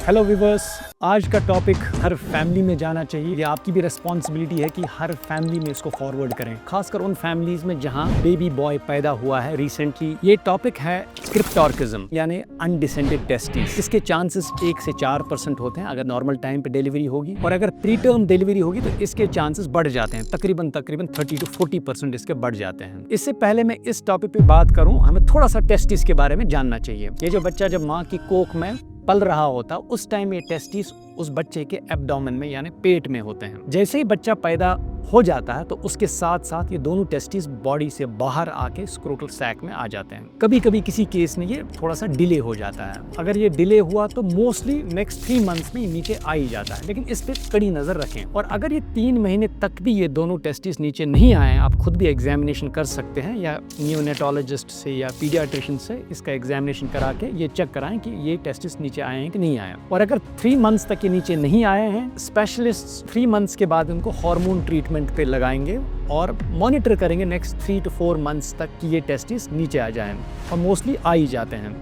Hello viewers, आज का topic हर family में जाना चाहिए। ये आपकी भी रिस्पॉन्सिबिलिटी है कि हर फैमिली में इसको फॉरवर्ड करें, खासकर उन फैमिलीज में जहां बेबी बॉय पैदा हुआ है रिसेंटली। ये टॉपिक है क्रिप्टोर्किज्म यानी अनडिसेंडेड टेस्टिस। इसके चांसेस 1 से 4% होते हैं अगर नॉर्मल टाइम पे डिलीवरी होगी, और अगर प्री टर्म डिलीवरी होगी तो इसके चांसेस बढ़ जाते हैं, तकरीबन 30 to 40% इसके बढ़ जाते हैं। इससे पहले मैं इस टॉपिक पे बात करूं, हमें थोड़ा सा टेस्टिस के बारे में जानना चाहिए। ये जो बच्चा जब माँ की कोख में पल रहा होता उस टाइम ये टेस्टिस उस बच्चे के एब्डोमेन में यानी पेट में होते हैं। जैसे ही बच्चा पैदा हो जाता है तो उसके साथ साथ ये दोनों टेस्टिस बॉडी से बाहर आके स्क्रोटल सैक में आ जाते हैं। कभी कभी किसी केस में ये थोड़ा सा डिले हो जाता है। अगर ये डिले हुआ तो मोस्टली नेक्स्ट 3 मंथ्स में नीचे आ ही जाता है, लेकिन इस पे कड़ी नजर रखें। और अगर ये 3 महीने तक भी ये दोनों टेस्टिस नीचे नहीं आए, आप खुद भी एग्जामिनेशन कर सकते हैं या नियोनेटोलॉजिस्ट से या पीडियाट्रिशियन से इसका एग्जामिनेशन करा के ये चेक कराएं कि ये टेस्टिस नीचे आए हैं कि नहीं आए। और अगर 3 मंथ्स तक ये नीचे नहीं आए हैं, स्पेशलिस्ट 3 मंथ्स के बाद उनको हार्मोन ट्रीटमेंट पे लगाएंगे और मॉनिटर करेंगे नेक्स्ट 3 to 4 मंथ्स तक कि ये टेस्टिस नीचे आ जाएं, और मोस्टली आ ही जाते हैं।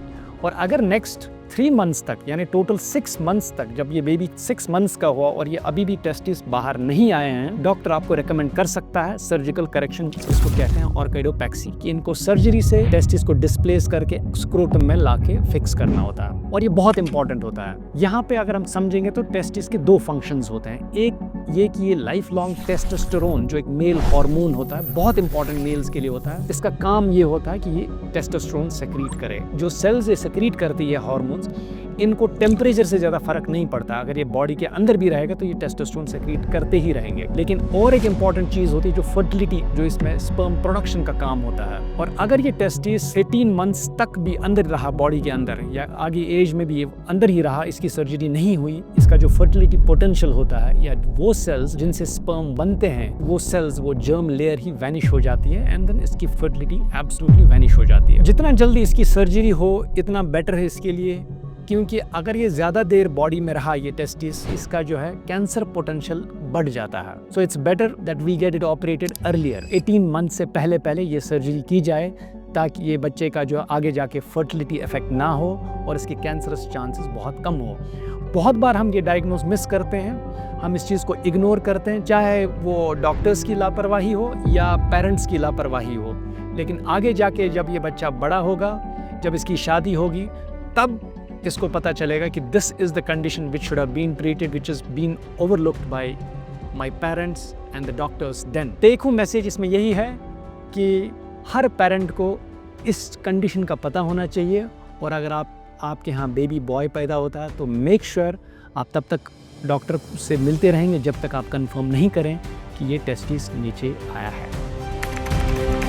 और अगर नेक्स्ट 3 मंथ्स तक यानी टोटल 6 मंथ्स तक, जब ये बेबी 6 मंथ्स का हुआ और ये अभी भी टेस्टिस बाहर नहीं आए हैं, डॉक्टर आपको रेकमेंड कर सकता है सर्जिकल करेक्शन, इसको कहते हैं ऑर्किडोपैक्सी, कि इनको सर्जरी से टेस्टिस को डिस्प्लेस करके स्क्रोटम में लाके फिक्स करना होता है। और ये बहुत इंपॉर्टेंट होता है। यहाँ पे अगर हम समझेंगे तो टेस्टिस के 2 फंक्शंस होते हैं। एक ये कि ये लाइफ लॉन्ग टेस्टोस्टेरोन जो एक मेल हार्मोन होता है, बहुत इंपॉर्टेंट मेल्स के लिए होता है। इसका काम ये होता है कि ये टेस्टोस्टेरोन सेक्रीट करे। जो सेल्स ये सेक्रीट करती है हार्मोन्स, इनको टेम्परेचर से ज़्यादा फर्क नहीं पड़ता। अगर ये बॉडी के अंदर भी रहेगा तो ये टेस्टोस्टेरोन सेक्रीट करते ही रहेंगे। लेकिन और एक इंपॉर्टेंट चीज़ होती है जो फर्टिलिटी, जो इसमें स्पर्म प्रोडक्शन का काम होता है। और अगर ये टेस्टिस 18 मंथ्स तक भी अंदर रहा बॉडी के अंदर, या आगे एज में भी ये अंदर ही रहा, इसकी सर्जरी नहीं हुई, इसका जो फर्टिलिटी पोटेंशियल होता है या वो सेल्स जिनसे स्पर्म बनते हैं, वो सेल्स, वो जर्म लेयर ही वैनिश हो जाती है, एंड देन इसकी फर्टिलिटी एब्सोल्युटली वैनिश हो जाती है। जितना जल्दी इसकी सर्जरी हो इतना बेटर है इसके लिए, क्योंकि अगर ये ज़्यादा देर बॉडी में रहा ये टेस्टिस, इसका जो है कैंसर पोटेंशियल बढ़ जाता है। So it's better that we get it operated earlier. 18 month से पहले ये सर्जरी की जाए, ताकि ये बच्चे का जो आगे जाके फर्टिलिटी इफेक्ट ना हो और इसके कैंसरस चांसेस बहुत कम हो। बहुत बार हम ये डायग्नोज मिस करते हैं, हम इस चीज़ को इग्नोर करते हैं, चाहे वो डॉक्टर्स की लापरवाही हो या पेरेंट्स की लापरवाही हो। लेकिन आगे जाके जब ये बच्चा बड़ा होगा, जब इसकी शादी होगी, तब इसको पता चलेगा कि this is the condition which should have been treated, which is been overlooked by my parents and the doctors then. Take home message इसमें यही है कि हर पेरेंट को इस कंडीशन का पता होना चाहिए। और अगर आपके यहाँ बेबी बॉय पैदा होता है तो मेक श्योर आप तब तक डॉक्टर से मिलते रहेंगे जब तक आप कंफर्म नहीं करें कि ये टेस्टिस नीचे आया है।